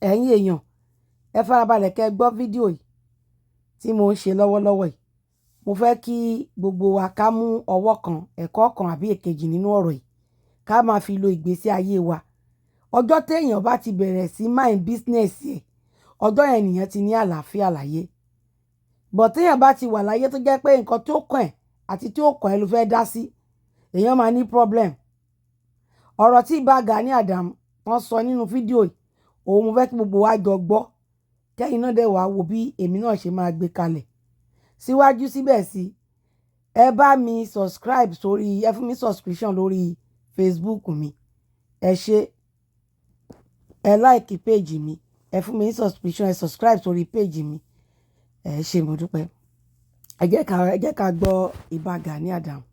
ẹ̀yin èèyàn ẹ farabalẹ̀ kẹ́ gbọ́ fídíò yìí tí mo ń ṣe lọ́wọ́lọ́wọ́ yìí. Mo fẹ́ kí gbogbo wa ká mú ọwọ́ kan ẹ̀kọ́ kan àbí èkejì nínú ọ̀rọ̀ yìí ká máa fi lo ìgbésí ayé wa. Ọjọ́ téèyàn bá ti bẹ̀rẹ̀ sí mind business ẹ̀, ọjọ́ yẹn nìyẹn ti ní àlàáfíà láyé. But téèyàn bá ti wà láyé tó jẹ́ pé nǹkan tó kàn ẹ́ àti tí ó kàn ẹ́ ló fẹ́ dá sí, èèyàn máa ní problem. Ọ̀rọ̀ tí Ìbà Gani Adams wọ́n sọ nínú fídíò yìí, òun mo fẹ́ kí gbogbo wa jọ gbọ́, kẹ́yìn náà dẹ̀ wá wo bí èmi náà ṣe máa gbé kalẹ̀. Síwájú síbẹ̀ sí, ẹ bá mi subscribe sórí, ẹ fún mi subscription lórí Facebook mi. Ẹ ṣé, ẹ like page mi, ẹ fún mi ní subscription, ẹ subscribe sórí page mi. Ẹ ṣé mo dúpẹ́. Ẹ jẹ́ ká gbọ́ Ìbà Gani Adams.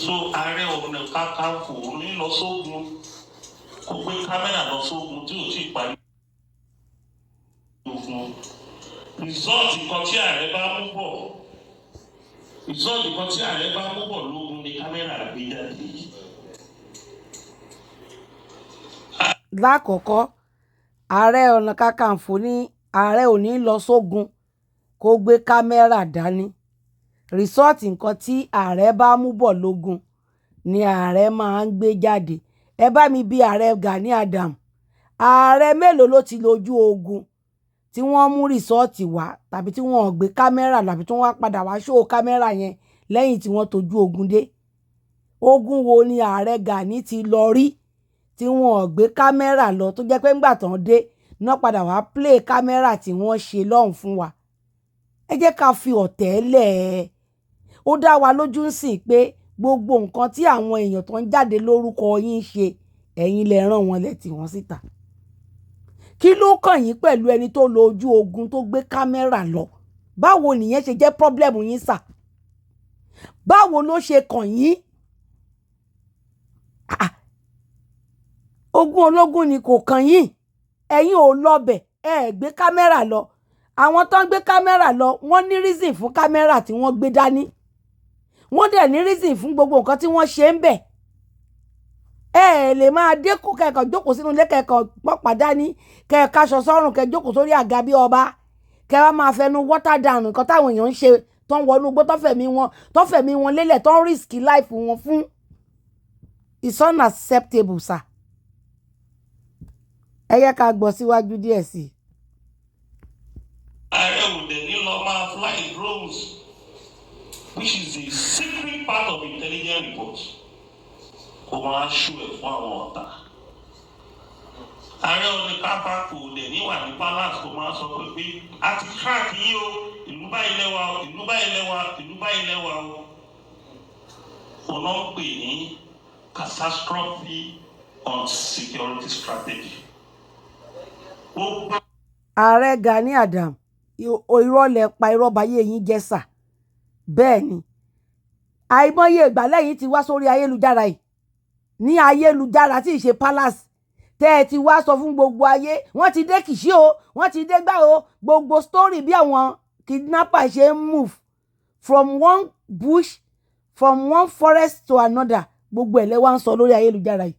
So Ààrẹ Ọ̀nà Kakanfò ní lọ sógun, kò gbé kámẹ́rà lọ sógun tí ò tí ì parí ogun. Rìsọ́ọ̀tì kan tí ààrẹ bá mú bọ̀, lógun ni kámẹ́rà gbé jáde. Lákọ̀ọ́kọ́, Ààrẹ Ọ̀nà Kakanfò ní ààrẹ ò ní lọ sógun kó gbé kámẹ́rà dání. Rìsọ́ọ̀tì nǹkan tí ààrẹ bá mú bọ̀ lógun ni ààrẹ máa ń gbé jáde. Ẹ bá mi bi Ààrẹ Gani Adams, ààrẹ mélòó ló ti lójú ogun tí wọ́n mú rìsọ́ọ̀tì wá tàbí tí wọ́n gbé kámẹ́rà tàbí tí wọ́n wá padà wá ṣó kámẹ́rà yẹn lẹ́yìn tí wọ́n tójú ogun dé? Ogun wo ni Ààrẹ Gani ti lọ rí tí wọ́n gbé kámẹ́rà lọ tó jẹ́ pé ńgbà tán dé náà padà wá play kámẹ́rà tí wọ́n ṣe lọ́hùn fún wa? Ẹ jẹ́ ká fi ọ̀tẹ̀ lẹ̀ ẹ́. Ó dá wa lójú ń sìn pé gbogbo nǹkan tí àwọn èèyàn tó ń jáde lórúkọ yín ṣe, ẹ̀yin lẹ rán wọn lẹ tì wọ́n síta. Kí ló kàn yín pẹ̀lú ẹni tó lọ ojú ogun tó gbé kámẹ́rà lọ? Báwo nìyẹn ṣe jẹ́ problem yín sà? Báwo ló ṣe kàn yín? Ogun ológun ni kò kàn yín. Ẹ̀yin ò lọbẹ̀, ẹ gbé kámẹ́rà lọ. Àwọn tó ń gbé kámẹ́rà lọ, wọ́n ní reason fún kámẹ́rà tí wọ́n gbé dání. Wọ́n dẹ̀ ní reason fún gbogbo nǹkan tí wọ́n ṣe ń bẹ̀. Ẹ lè máa dékò kẹ́kọ̀ọ́ jókòó sínú ilé kẹ́kọ̀ọ́ pọ́pá dání, kẹ́ẹ̀kaṣọ sọ́rùn kẹ́ jókòó sórí àga bí ọba, kẹ́ wá máa fẹnu water down nǹkan táwọn èèyàn ń ṣe tó ń wọnú igbó tó fẹ̀mí wọn lélẹ̀ tó ń risk life wọn fún. It's unacceptable, sir. Ẹ yẹ ká gbọ́ síwájú díẹ̀ sí i. Ààrẹ òde ní lọ máa fly drones, which is a secret part of intelligence report. Kò máa ṣú ẹ̀ fún àwọn ọ̀tá. Ààrẹ Ọ̀nà Kakanfò òde níwà ní palace kò máa sọ pé a ti crack yìí o, ìlú báyìí lẹ́wà o, ìlú báyìí lẹ́wà, ìlú báyìí lẹ́wà o. Ọ̀nà ń pè ní catastrophe on security strategy. Ààrẹ Gani Adams, irọ́ lẹ pa, irọ́ báyé yín jẹ́ sà. Bẹ́ẹ̀ ni, àìmọye ìgbà lẹ́yìn ti wá sórí ayélujára yìí, ní ayélujára tí ì ṣe palace, tẹ́ ẹ ti wá sọ fún gbogbo ayé, wọ́n ti dé Kìṣí o, wọ́n ti dé gbá o, gbogbo story bí àwọn kidnapper ṣe ń move from one bush, from one forest to another, gbogbo ẹ̀ lẹ wá ń sọ lórí ayélujára yìí.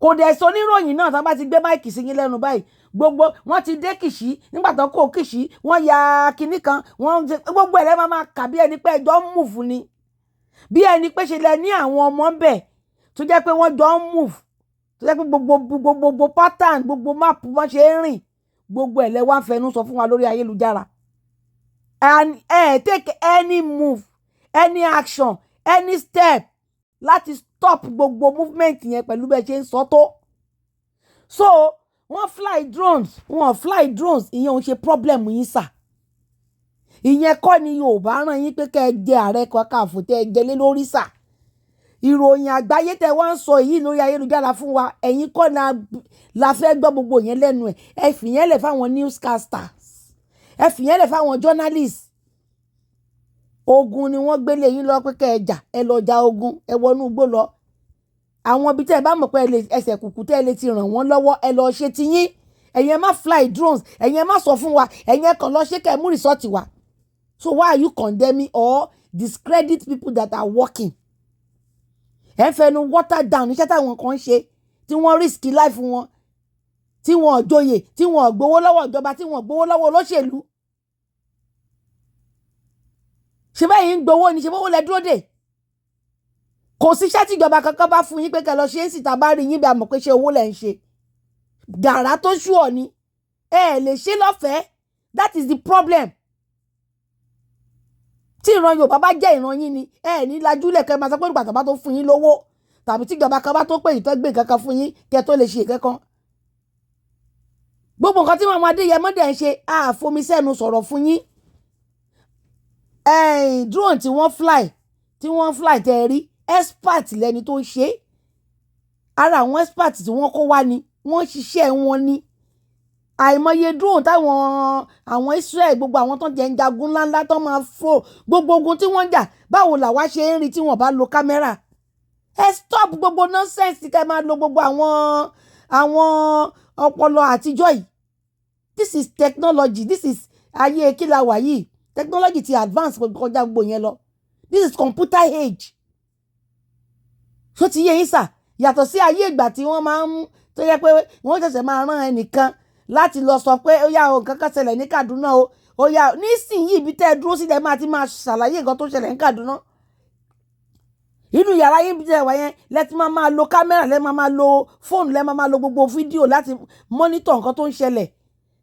Kò dẹ̀ sọ níròyìn náà tán bá ti gbé máìkì sí yín lẹ́nu báyìí, gbogbo wọ́n ti dé Kìṣí, nígbà tán kó Kìṣí wọ́n ya kinní kan, gbogbo ẹ̀ lẹ́ máa kà bí ẹni pé ẹjọ́ ń move ni, bí ẹni pé ṣe lẹ ní àwọn ọmọ ń bẹ̀ tó jẹ́ pé wọ́n jọ ń move, tó jẹ́ pé gbogbo pattern, gbogbo map wọ́n ṣe ń rìn, gbogbo ẹ̀ lẹ́ wá ń fẹnu sọ fún wa lórí ayélujára. And take any move, any action, any step láti stop gbogbo movement yẹn pẹ̀lú bẹ́ẹ̀ ṣe ń sọ tó. So wọ́n fly drones, ìyẹn ò ń ṣe problem yín sà. Ìyẹn kọ́ ni Yorùbá rán yín pé kẹ́ ẹ jẹ Ààrẹ Kakanfò tẹ́ ẹ jẹ lé lórí sà. Ìròyìn àgbáyé tẹ́ wá ń sọ èyí lórí ayélujára fún wa, ẹ̀yin kọ́ la fẹ́ gbọ́ gbogbo yẹn lẹ́nu ẹ̀. Ẹ fìyẹn lẹ̀ fáwọn newscasters, ẹ fìyẹn lẹ̀ fáwọn journalists. Ogun ni wọ́n gbélé yín lọ pé kẹ́ ẹ jà, ẹ lọ ja ogun, ẹ wọnú igbó lọ. Àwọn ibi tẹ́ ẹ bá mọ̀ pé ẹsẹ̀ kùkù tẹ́ ẹ lè ti ràn wọ́n lọ́wọ́, ẹ lọ ṣe ti yín. Ẹ̀yin ẹ má fly drones, ẹ̀yin ẹ má sọ fún wa, ẹ̀yin ẹ kàn lọ ṣe kẹ́ ẹ mú rìsọ́ọ̀tì wa. So why are you condemning or discredit people that are working? Ẹ fẹnu water down iṣẹ́ táwọn kan ṣe tí wọ́n risk life wọn tí wọ́n joyè tí wọ́n gbowó lọ́wọ́ ìjọba tí wọ́n gbowó lọ́wọ́ olóṣèlú ṣe bẹ́ẹ̀ ń gbowó ni ṣe bówó lẹ dúró dè kò síṣẹ́ tí ìjọba kankan bá fún yín pé kẹ́ lọ ṣe é sì tá a bá rí yín bí a mọ̀ pé ṣe owó lẹ̀ ń ṣe gàrà tó ṣú ọ ni ẹ lè ṣe lọ́fẹ̀ẹ́ that is the problem tí ìran Yorùbá bá jẹ́ ìran yín ni ẹ ní lajúlẹ̀ kẹ́ máa sọ pé nígbà tó bá tó fún yín lówó tàbí tí ìjọba kan bá tó pé ìtọ́gbé kankan fún yín kẹ́ tó lè ṣe ìkẹ́kan gbogbo nǹkan tí Màmá Adéyẹmọ dẹ̀ ń ṣe àfomi sẹ́nu sọ̀rọ̀ fún yín drone tí wọ́n fly tẹ́ rí expert lẹni tó ń ṣe ara àwọn expert tí wọ́n kó wá ni wọ́n ṣiṣẹ́ wọn ni àìmọye drone táwọn àwọn Israel gbogbo àwọn tó jẹ́ ń jagun ńláńlá tó máa fò gbogbo ogun tí wọ́n ń jà báwo làwa ṣe ń rí tí wọ́n bá lo kámẹ́rà ẹ stop gbogbo nonsense kẹ́ máa lo gbogbo àwọn ọpọlọ àtijọ́ yìí this is technology this is ayé kí la wà yìí technology ti advance kọjá gbogbo yẹn lọ this is computer age ṣó ti yé yín sà yàtọ̀ sí ayé ìgbà tí wọ́n máa ń tó yẹ pé wọ́n ṣẹ̀ṣẹ̀ máa rán ẹnìkan láti lọ sọ pé ó yá o nǹkan kan ṣẹlẹ̀ ní Kaduna o ó yá nísìnyí ibi tẹ́ ẹ dúró sílẹ̀ máa ti máa ṣàlàyé nǹkan tó ṣẹlẹ̀ ní Kaduna inú yàrá yín bí tẹ́ wà yẹn lẹ́tí máa lo kámẹ́rà lẹ́ máa lo fóònù lẹ́ máa lo gbogbo fídíò láti mọ́nítọ̀ nǹkan tó ń ṣẹlẹ̀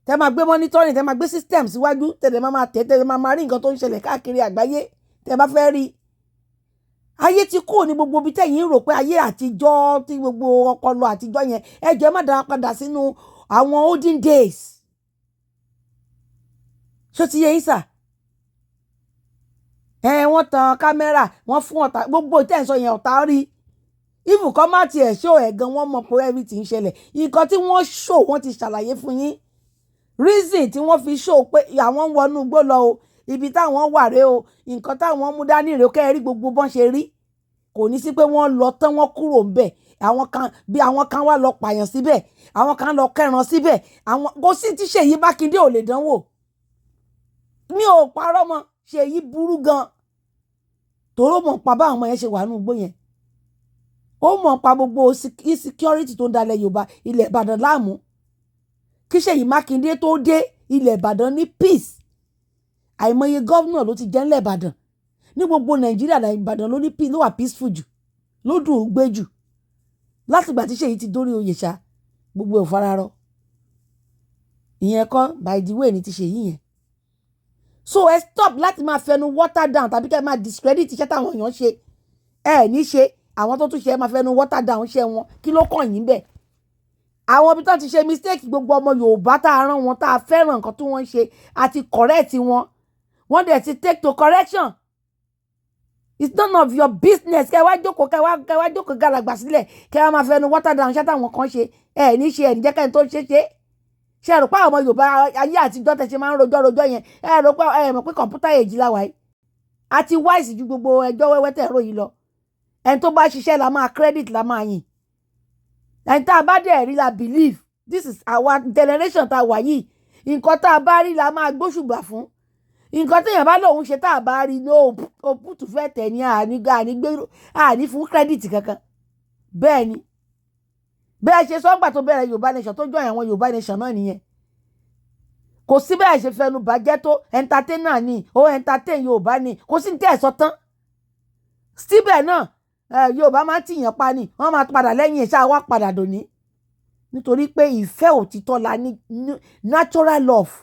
tẹ́ máa gbé mọ́nítọ́rìn tẹ́ máa gbé system síwájú tẹ́lẹ̀ máa tẹ̀ tẹ́lẹ̀ máa rí nǹkan tó ń ṣẹlẹ̀ káàkiri àgbáyé tẹ́ bá fẹ́ rí ayé ti kúrò ní gbogbo ibi tẹ́yìn rò pé ayé àtijọ́ tí gbogbo ọpọlọ àtijọ́ yẹn ẹ jẹ́ má dára padà sínú àwọn olden days ṣó ti yé yín sà wọ́n tan kámẹ́rà wọ́n fún ọ̀tá gbogbo ìtẹ́ǹsọ yẹn ọ̀tá rí even kọ́ má tiẹ̀ ṣó ẹ̀ gan wọ́n mọ̀ pé everything ṣẹlẹ̀ nǹkan tí wọ́n ṣó wọ́n ti ṣàlàyé fún yín reason tí wọ́n fi ṣó pé àwọn ń wọnú igbó lọ o ibi táwọn wà rèé o nǹkan táwọn mú dání rèé kẹ́ ẹ rí gbogbo bọ́n ṣe rí kò ní sí pé wọ́n lọ tán wọ́n kúrò ń bẹ̀ àwọn kan wá lọ pààyàn síbẹ̀ àwọn kan lọ kẹran síbẹ̀ àwọn kò sí tí Ṣèyí Mákindé ò lè dánwò mi ò parọ́ mọ́ Ṣèyí burú gan tòró mọ̀ pa báwọn ọmọ yẹn ṣe wà nínú igbó yẹn ó mọ̀ pa gbogbo insecurity tó ń dalẹ̀ Yorùbá ilẹ̀ Ìbàdàn láàmú kí Ṣèyí Mákindé tó dé ilẹ̀ Ìbàdàn ní peace àìmọye gọ́vnà ló ti jẹ́ ńlẹ̀ Ìbàdàn ní gbogbo Nàìjíríà ní Ìbàdàn ló ní peace ló wà peaceful jù ló dùn ún gbé jù látìgbà tí Ṣèyí ti dórí oyè ṣá gbogbo ẹ̀ fararọ ìyẹn kọ́ by the way ni ti Ṣèyí yẹn so ẹ stop láti máa fẹnu water down tàbí kẹ́ máa discredit iṣẹ́ táwọn èèyàn ṣe ẹ ní ṣe àwọn tó tún ṣe máa fẹnu water down ṣe wọn kí ló kàn yín bẹ́ẹ̀ àwọn ibi tó ti ṣe mistake gbogbo ọmọ Yorùbá tá a rán wọn tá a fẹ́ràn nǹkan tí wọ́n ń ṣe àti correct wọn wọ́n dẹ̀ ti take to correction it's none of your business kẹ́ wá jókòó gàlàgbà sílẹ̀ kẹ́ wá máa fẹnu water down ṣé táwọn kan ṣe ẹ ní ṣe ẹ ní jẹ́ kẹ́ni tó ṣe ṣe rò pé àwọn ọmọ Yorùbá ayé àtijọ́ tẹ̀ ṣe máa ń rojọ́ yẹn ẹ rò pé ẹ mọ̀ pé kọ̀ǹpútà èjì láwa yìí àti wáìsì ju gbogbo ẹjọ́ wẹ́wẹ́ tẹ̀ rò yìí lọ ẹni tó bá ṣiṣẹ́ la máa credit la máa yìn ẹni tá a bá dẹ̀ rí la believe this is our generation tá a wà yìí nǹkan tá a bá rí la máa gbóṣùgbà fún nǹkan téèyàn bá lòun ṣe tá a bá rí ló òpùtù fẹ́ tẹ̀ ní àní fún credit kankan bẹ́ẹ̀ ni bẹ́ẹ̀ ṣe sọ́gbà tó bẹ̀rẹ̀ Yorùbá nation tó jọ àwọn Yorùbá nation náà nìyẹn kò sí bẹ́ẹ̀ ṣe fẹnu bàjẹ́ tó entertainer ni ó entertain Yorùbá ni kò sí ní tẹ́ ẹ̀ sọ tán síbẹ̀ náà Yorùbá máa ń tìyàn pa ni wọ́n máa padà lẹ́yìn ẹ̀ṣá wá padà dòní nítorí pé ìfẹ́ òtítọ́ la ní natural love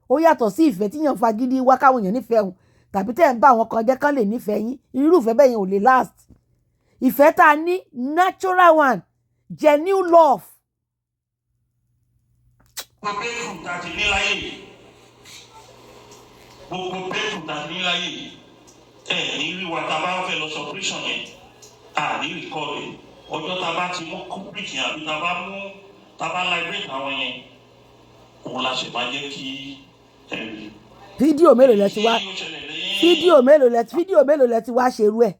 ó yàtọ̀ sí ìfẹ́ tíyàn fagídí wá káwọn èèyàn nífẹ̀ẹ́ hùn tàbí tẹ́ ẹ̀ ń bá àwọn kan jẹ́ kán lè nífẹ̀ẹ́ yín irúfẹ́ bẹ́ẹ̀ yẹn ò lè last ìfẹ́ tá a ní natural one genuine love. gbogbo pẹ́ẹ́tù tá a ti ní láyé yìí gbogbo pẹ́ẹ́tù tá a ti ní láyé yìí ẹ̀ ní rí wa tá a bá fẹ́ lọ sọpírẹ́sọ̀n yẹn à ní rìkọ́ọ̀dù ọjọ́ tá a bá ti mú kúpìtì àbí tá a bá láìpẹ́ àwọn yẹn òun la ṣe máa jẹ́ kí ẹ̀rí. fídíò mélòó lẹ ti wá ṣerú ẹ̀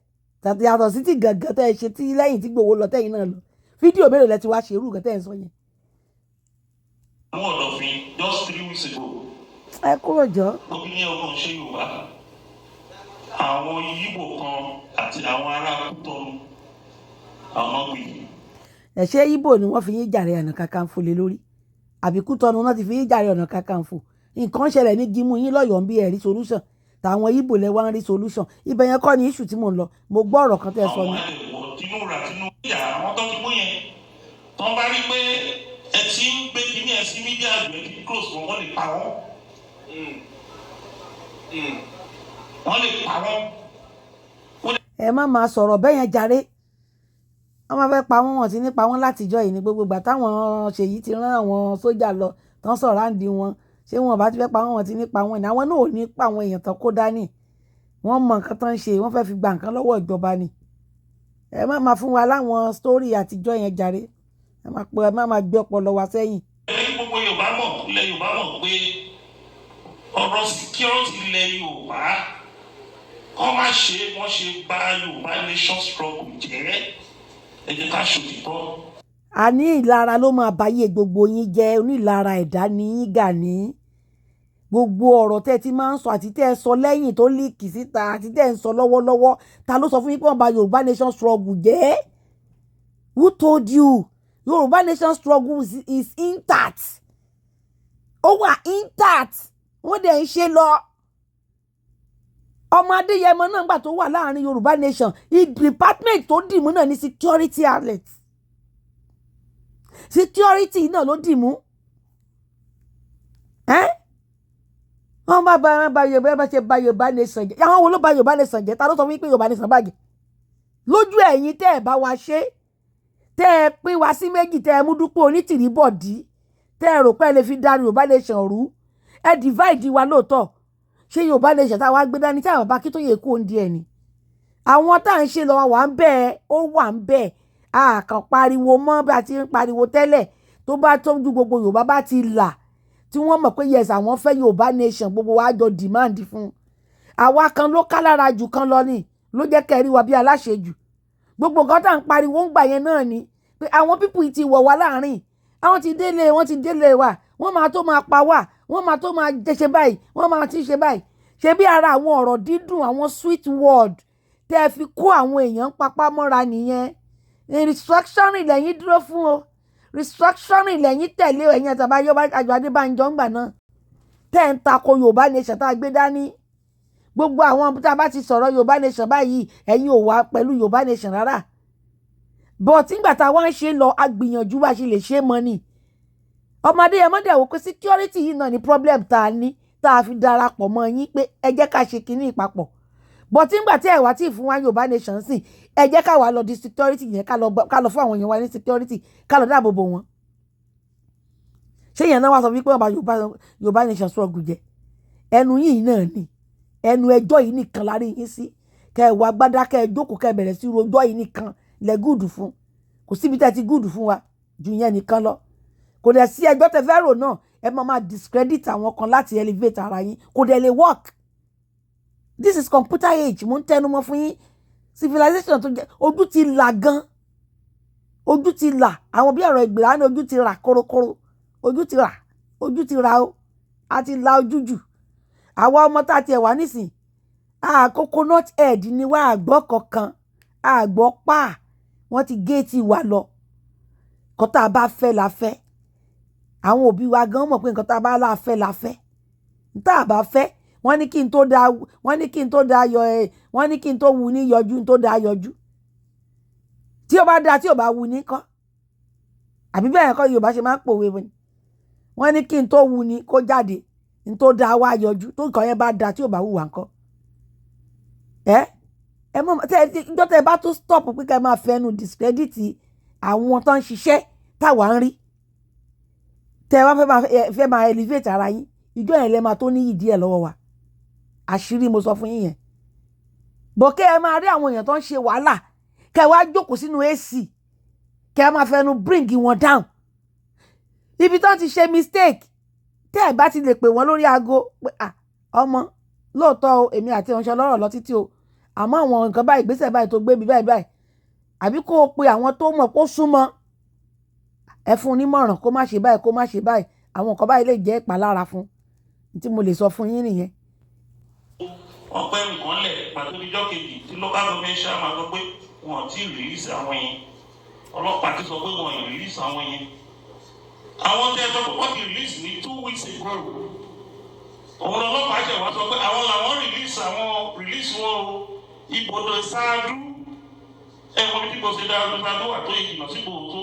tàbí yàtọ̀ sí ti gàngàn tẹ́ ẹ ṣe tí lẹ́yìn tí Ìgbòho lọ tẹ́yìn náà lọ fídíò mélòó lẹ ti wá ṣerú nǹkan tẹ́ ẹ sọ yẹn. àwọn ọ̀dọ̀fin just 3 weeks ago. ẹ kúrò jọ. obìnrin ọkàn ṣe Yorùbá àwọn Yíbò kan àti àwọn ará Kútọ́nù àwọn gbìyànjú. ẹ ṣé Ìgbò ni wọ́n fi yín jàre Ọ̀nà Kakanfò lé lórí àbí Kútọ̀nù náà ti fi yín jàre Ọ̀nà Kakanfò nǹkan ṣẹlẹ̀ ní gímú yín lọ́yọ̀ọ́ bí ẹ rí solution tàwọn Ìgbò lẹ wá ń rí solution ibẹ̀ yẹn kọ́ ni issue tí mò ń lọ mo gbọ́ ọ̀rọ̀ kan tẹ́ ẹ sọ ni. àwọn ẹ̀wọ̀ tinú ra tinú yà àwọn tó ti mú yẹn tó ń bá rí pé ẹ ti ń gbé kíní ẹ sí mídíà àgbẹ̀ ti close wọn wọ́n lè pa wọ́n wọ́n lè pa wọ́n. ẹ má máa sọ̀rọ̀ bẹ́ẹ̀ yẹn jàre wọ́n máa fẹ́ pa wọ́n wọ́n ti ní pa wọ́n látijọ́ yìí ní gbogbo ìgbà táwọn ṣèyí ti rán àwọn sójà lọ tán sọ̀rọ̀ àǹdí wọn ṣé wọn bá ti fẹ́ pa wọ́n wọ́n ti ní pa wọ́n ní àwọn náà ò ní pa àwọn èèyàn tán kó dání wọ́n mọ nǹkan tán ń ṣe wọ́n fẹ́ fi gba nǹkan lọ́wọ́ ìjọba ni ẹ má máa fún wa láwọn sítórì àtijọ́ yẹn jàre ẹ má máa gbé ọpọlọ wa sẹ́yìn. gbogbo Yorùbá mọ̀ ilẹ̀ Yorùbá mọ̀ pé ọ̀rọ̀ security ilẹ̀ Yorùbá kọ́ má ṣe wọ́n ṣe bá Yorùbá nation struggle jẹ́ ẹ jẹ́ ká ṣòtítọ́. àní ìlara ló máa báyé gbogbo yín jẹ́ onílara ẹ̀dá ní yín Gani gbogbo ọ̀rọ̀ tẹ́ ti máa ń sọ àti tẹ́ ẹ sọ lẹ́yìn tó líìkì síta àti tẹ́ ẹ ń sọ lọ́wọ́lọ́wọ́ ta ló sọ fún yín pé wọ́n bà Yorùbá nation struggle jẹ́ who told you Yorùbá nation struggle is intact ó wà intact wọ́n dẹ̀ ń ṣe lọ ọmọ Adéyẹmọ náà gbà tó wà láàrin Yorùbá nation department tó dìmú náà ní security outlet security náà ló dìmú wọ́n bá Yorùbá ṣe bá Yorùbá nation jẹ́ àwọn wo ló bá Yorùbá nation jẹ́ ta ló sọ fún yín pé Yorùbá nation bàjẹ́ lójú ẹ̀yin tẹ́ ẹ̀ bá wa ṣe tẹ́ ẹ pín wa sí méjì tẹ́ ẹ mú dúpọ̀ onítìríbọ̀dí tẹ́ ẹ rò pé ẹ lè fi darí Yorùbá nation rú ẹ divide wa lóòótọ́ ṣé Yorùbá nation táwa gbé dání tí àwọn bá kí tó yẹ kó ń di ẹ̀ ni àwọn tá à ń ṣe lọ wà ń bẹ́ẹ̀ ó wà ń bẹ́ẹ̀ a kàn pariwo mọ́ bí a ti ń pariwo tẹ́lẹ̀ tó bá tójú gbogbo Yorùbá bá ti là tí wọ́n mọ̀ pé yes àwọn fẹ́ Yorùbá nation gbogbo wa jọ demand fún àwa kan ló ká lára jù kan lọ ni ló jẹ́ kẹ́rí wa bí aláṣejù gbogbo nǹkan tá à ń pariwo ń gbà yẹn náà ni pé àwọn pípù ti wọ̀ wá láàrin àwọn ti délé wa wọ́n máa tó máa pa wá wọ́n máa tó máa ṣe báyìí wọ́n máa ti ṣe báyìí ṣe bí ara àwọn ọ̀rọ̀ dídùn àwọn sweet word tẹ́ ẹ fi kó àwọn èèyàn papá mọ́ra nìyẹn restructuring lẹ́yìn dúró fún o restructuring lẹ́yìn tẹ̀lé ẹ̀yìn àtàbáyọ́ àjọ Adébánjọ́ ńgbà náà tẹ́ ẹ̀ ń tako Yorùbá nation tá a gbé dání gbogbo àwọn tá a bá ti sọ̀rọ̀ Yorùbá nation báyìí ẹ̀yin ò wá pẹ̀lú Yorùbá nation rárá but nígbà tá a wá ń ṣe lọ agbìyànjú bá ṣe lè ṣe mọ́ ni ọmọdé yẹn mọ́dẹ̀ wò pé security yìí náà ni problem tá a ní tá a fi darapọ̀ mọ́ yín pé ẹ jẹ́ ká ṣe kinní ìpapọ̀ but nígbà tí ẹ wá tí ì fún wa Yorùbá nation sìn ẹ jẹ́ ká wá lọ di security yẹn ká lọ fún àwọn èèyàn wa ní security ká lọ dáàbò bò wọ́n ṣé yẹn náà wá sọ wípé ọba Yorùbá nation struggle jẹ ẹnu yìí náà ni ẹnu ẹjọ́ yìí nìkan lárí yín sí kẹ ẹ wá gbádá kẹ ẹ jókòó kẹ ẹ bẹ̀rẹ̀ sí rojọ́ yìí nìkan lẹ gúùdù fún kò síbi tẹ́ ti gúùdù fún wa ju yẹn nìkan lọ kò dẹ̀ sí ẹjọ́ tẹ́ fẹ́ rò náà ẹ máa discredit àwọn kan láti elevate ara yín kò dẹ̀ lè work this is computer age mo ń tẹnu mọ́ fún yín civilization tó jẹ́ ojú ti là gan ojú ti là àwọn bí ọ̀rọ̀ ìgbìlá ní ojú ti rà korokoro ojú ti rà o a ti la ojú jù àwa ọmọ tá a tiẹ̀ wá nísìn coconut head ni wá àgbọ̀ kankan àgbọ̀ pa wọ́n ti géètì wa lọ nǹkan tá a bá fẹ́ la fẹ́ àwọn òbí wa gan mọ̀ pé nǹkan tá a bá la fẹ́ la fẹ́ tá a bá fẹ́ wọ́n ní kí n tó wu ní yọjú n tó da yọjú tí ó bá da tí ò bá wu ní kọ́ àbí bẹ́ẹ̀ kọ́ Yorùbá ṣe máa ń pòwe ni wọ́n ní kí n tó wu ní kó jáde n tó da wá yọjú tó nǹkan yẹn bá da tí ò bá wù wá ńkọ́ ẹ mọ̀ tẹ́ ẹ bá tó stop pé ká máa fẹnu discredit àwọn tó ń ṣiṣẹ́ táwa ń rí tẹ́ ẹ wá fẹ́ máa elevate ara yín ìjọ yẹn lẹ́ máa tó ní ìdí ẹ̀ lọ́wọ́ wa àṣírí mo sọ fún yín yẹn bọ̀ kẹ́ ẹ máa rí àwọn èèyàn tó ń ṣe wàhálà kẹ́ ẹ wá jókòó sínú AC kẹ́ ẹ máa fẹnu bring wọn down ibi tó ń ti ṣe mistake tẹ́ ẹ bá ti lè pè wọ́n lórí aago pé ọmọ lóòótọ́ o èmi àti ìránṣẹ́ ọlọ́rọ̀ lọ títí o àmọ́ àwọn nǹkan báyìí ìgbésẹ̀ báyìí tó gbé mi báyìí àbí kó o pe àwọn tó mọ̀ kó súnmọ́ ẹ fún un nímọ̀ràn kó má ṣe báyìí kó má ṣe báyìí àwọn nǹkan báyìí lè jẹ́ ìpalára fún tí mo lè sọ fún yín nìyẹn. ọpẹ́ nǹkan lẹ̀ pàtó níjọ́ kejì tí local government ṣáà máa sọ pé wọn ò tí ì release àwọn yẹn ọlọ́pàá ti sọ pé wọ́n release àwọn yẹn. Àwọn tẹ́ ẹ sọ pé wọ́n ti release ní 2 weeks ago. Òun ọlọ́pàá ṣẹ̀ wá sọ pé àwọn làwọn release wọn o. Ibodò Ṣáádú ẹ̀wọ̀n bí kò ṣe dára ló Ṣáádú wà tó ìgbìmọ̀ sí gbòòtó.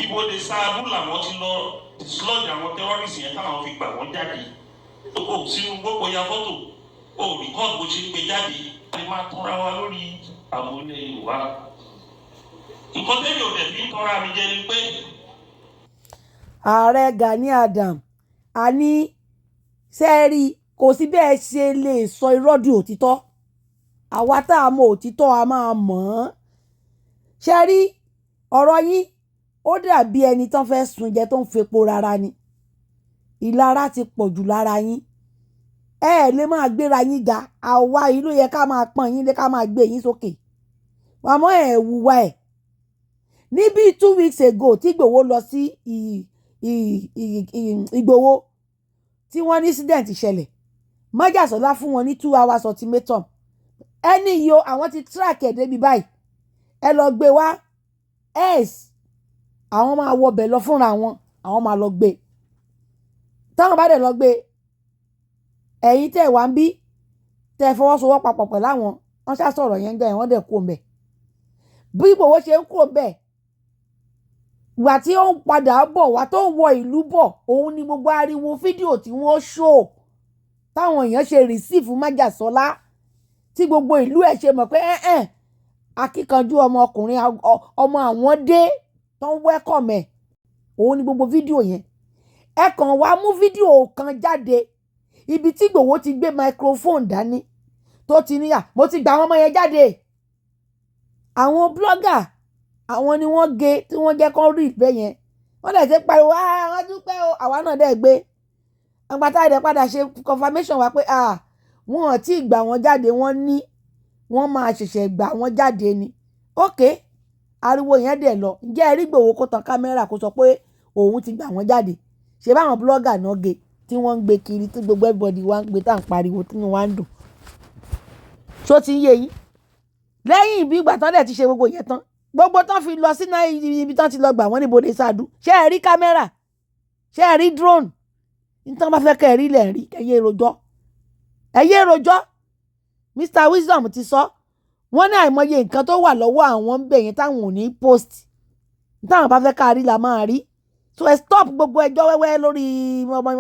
Ibodè Ṣáádú làwọn ti lọ dislodge àwọn terrorists yẹn táwọn fi gbà wọ́n jáde. O sínú gbogbo ya fọ́tò o record bó ṣe ń gbé jáde. A máa tọ́ra wa lórí àwọn ilé Yorùbá. Nǹkan tẹ́lẹ̀ ò dẹ̀ fi ń tọ́ra mi jẹ ni pé. Ààrẹ Gani Adams a ní sẹ́ẹ̀rì kò sí bẹ́ẹ̀ ṣe lè sọ irọ́ di òtítọ́. Àwa tá a mọ òtítọ́ a máa mọ̀ ọ́n. Ṣẹ́ẹ̀rì ọ̀rọ̀ yín ó dàbí ẹni tán fẹ́ sun jẹ tó ń fepo rárá ni. Ìlara ti pọ̀ jù lára yín. Ẹ lè máa gbéra yín ga. Àwa yìí ló yẹ ká máa pọ́n yín lé ká máa gbé yín sókè. Àmọ́ ẹ̀ wùwà ẹ̀. Ní bí 2 weeks ago tí Ìgbòho lọ sí Ìgbòho tí wọ́n ní incident ṣẹlẹ̀, Májàsọ́lá fún wọn ní 2 hours ultimatum. Ẹni yo àwọn ti track ẹ̀ débi báyìí. Ẹ lọ gbé wá àwọn máa wọbẹ̀ lọ fúnra wọn, àwọn máa lọ gbé. Táwọn bá dẹ̀ lọ gbé, ẹ̀yin tẹ̀ wá ń bí tẹ̀ fọwọ́sowọ́ papọ̀ pẹ̀lú àwọn, wọ́n ṣá sọ̀rọ̀ yẹn jẹ́ wọ́n dẹ̀ kó mbẹ̀. Bí Ìgbòho ṣe ń kó mbẹ̀, ìgbà tí ó ń padà bọ̀ wá tó ń wọ ìlú bọ̀, òun ni gbogbo ariwo fídíò tí wọ́n ṣó táwọn èèyàn ṣe receive Májàsọ́lá tí gbogbo ìlú ẹ̀ ṣe mọ̀ pé akíkanjú ọmọkùnrin ọmọ àwọn dé tó ń welcome ẹ̀. Òun ni gbogbo fídíò yẹn. Ẹ kàn wá mú fídíò kan jáde ibi tí Ìgbòho ti gbé microphone dání tó ti níyà mo ti gbà àwọn ọmọ yẹn jáde. Àwọn blogger àwọn ni wọ́n gé tí wọ́n jẹ́ kó rí ìgbẹ́ yẹn. Wọ́n dẹ̀ ṣe pariwo wọ́n dúpẹ́ o, àwa náà dẹ̀ gbé. Àgbàtà ẹ̀dẹ̀ padà ṣe confirmation wa pé wọn ò tí ì gbà wọ́n jáde, wọ́n ní wọ́n máa ṣẹ̀ṣẹ̀ gbà wọ́n jáde ni. Okay, ariwo yẹn dẹ̀ lọ. Ǹjẹ́ ẹ rí Ìgbòho kó tan kámẹ́rà kó sọ pé òun ti gbà wọ́n jáde? Ṣé báwọn blogger náà gé tí wọ́n ń gbé kiri tí gbogbo everybody wá ń gbé tá à ń pariwo tí wọ́n wá ń dùn? Ṣó ti ń yé yín? Lẹ́yìn bí ìgbà tán dẹ̀ ti ṣe gbogbo yẹn tán, gbogbo tán fi lọ sí ibi tán ti lọ gbà wọ́n ní Ibodè Ṣáádú. Ṣé ẹ rí kámẹ́rà? Ṣé ẹ rí drone? Nítorí wọ́n bá fẹ́ kẹ́ ẹ rí lẹ̀ rí ẹyẹ rojọ́. Ẹyẹ rojọ́. Mr. Wisdom ti sọ. Wọ́n ní àìmọye nǹkan tó wà lọ́wọ́ àwọn ń bẹ̀ yẹn táwọn ò ní post. Táwọn bá fẹ́ ká rí la máa rí. So ẹ stop gbogbo ẹjọ́ wẹ́wẹ́ lórí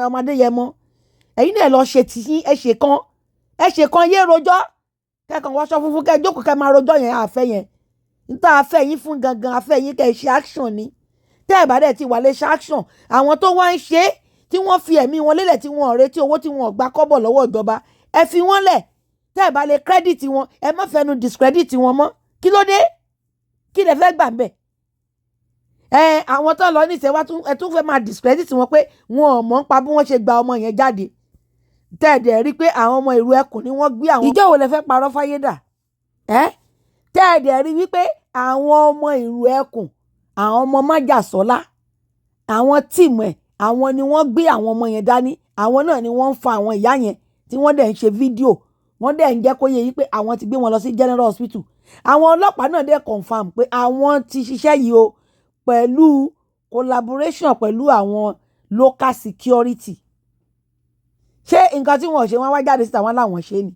ọmọdé yẹn mọ́. Ẹ̀yin náà lọ ṣe tìyín ẹ ṣe kan yé rojọ́. Kẹ́kàn wọṣọ funfun kẹ́ jókòó kẹ́ máa rojọ́ yẹn àfẹ́ yẹn. Níta afẹ́ yín fún gangan afẹ́ yín kẹ́ ṣe action ni. Tẹ́ ẹ̀ bá dẹ̀ ti wà lè ṣe action. Àwọn tó wá ń ṣe tí wọ́n fi ẹ̀mí wọn lélẹ̀ tí wọ́n retí owó tí wọ́n gbà kọ́bọ̀ lọ́wọ́ ìjọba, ẹ fi wọ́n lẹ̀. Tẹ́ ẹ̀ bá lè credit wọn, ẹ má fẹnu discredit wọn mọ́. Kí ló dé? Kí lẹ fẹ́ gbà ń bẹ̀? Àwọn tó lọ ní ìṣẹ́wá ẹ tún fẹ́ máa discredit wọn pé wọn ò mọ̀ ń pa bí wọ́n ṣe gba ọmọ yẹn jáde. Tẹ́ ẹ̀ dẹ̀ rí pé àwọn ọmọ ìlú ẹkùn ni wọ́n gbé àwọn. Ìjọ́ wo lẹ fẹ́ parọ́ fáyé dà? Tẹ́ ẹ̀ dẹ̀ rí wípé àwọn ọmọ ìlú ẹkùn, àwọn ọmọ Májàsọ́lá, àwọn tíìmù ẹ̀, àwọn ni wọ́n gbé àwọn ọmọ yẹn dání. Àwọn náà ni wọ́n ń fa àwọn ìyá yẹn tí wọ́n dẹ̀ ń ṣe fídíò. Wọ́n dẹ̀ ń jẹ́ kó yé yí pé àwọn ti gbé wọn lọ sí General Hospital. Àwọn ọlọ́pàá náà dẹ̀ confam pé àwọn ti ṣiṣẹ́ yìí o pẹ̀lú collaboration pẹ̀lú àwọn local security. Ṣé nǹkan tí wọ́n ṣe wọ́n wá jáde síta wọn láwọn ṣe ni?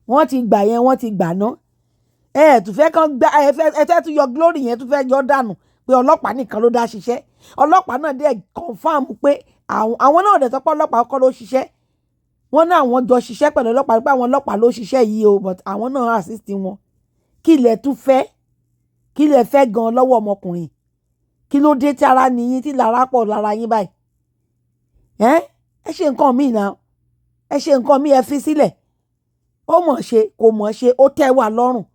Wọ́n ti gbà yẹn, wọ́n ti gbà náà. Tún fẹ́ kàn gbá ẹ fẹ́ tún yọ glory yẹn tún fẹ́ yọ dànù pé ọlọ́pàá nìkan ló dá ṣiṣẹ́. Ọlọ́pàá náà dẹ̀ confam pé àwọn náà dẹ̀ sọ pé ọlọ́pàá kọ́ ló ṣiṣẹ́. Wọ́n náà àwọn jọ ṣiṣẹ́ pẹ̀lú ọlọ́pàá pé àwọn ọlọ́pàá ló ṣiṣẹ́ yìí o, but àwọn náà assist wọn. Kí lẹ tún fẹ́? Kí lẹ fẹ́ gan lọ́wọ́ ọmọkùnrin? Kí ló dé tí ara nìyín tí lára pọ̀ lára yín báyìí? Ẹ ṣe nǹkan míì náà. Ẹ ṣe nǹkan míì ẹ fi sílẹ̀. Ó mọ̀ ṣe kò mọ̀ ṣe ó tẹ́ wa lọ́rùn.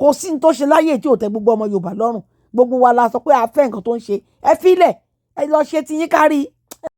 Kò sí ní tó ṣe láyé tí ò tẹ́ gbogbo ọmọ Yorùbá lọ́rùn. Gbogbo wa la sọ pé a fẹ́ nǹkan tó ń ṣe. Ẹ fi lẹ̀. Ẹ lọ ṣe tiyín kárí.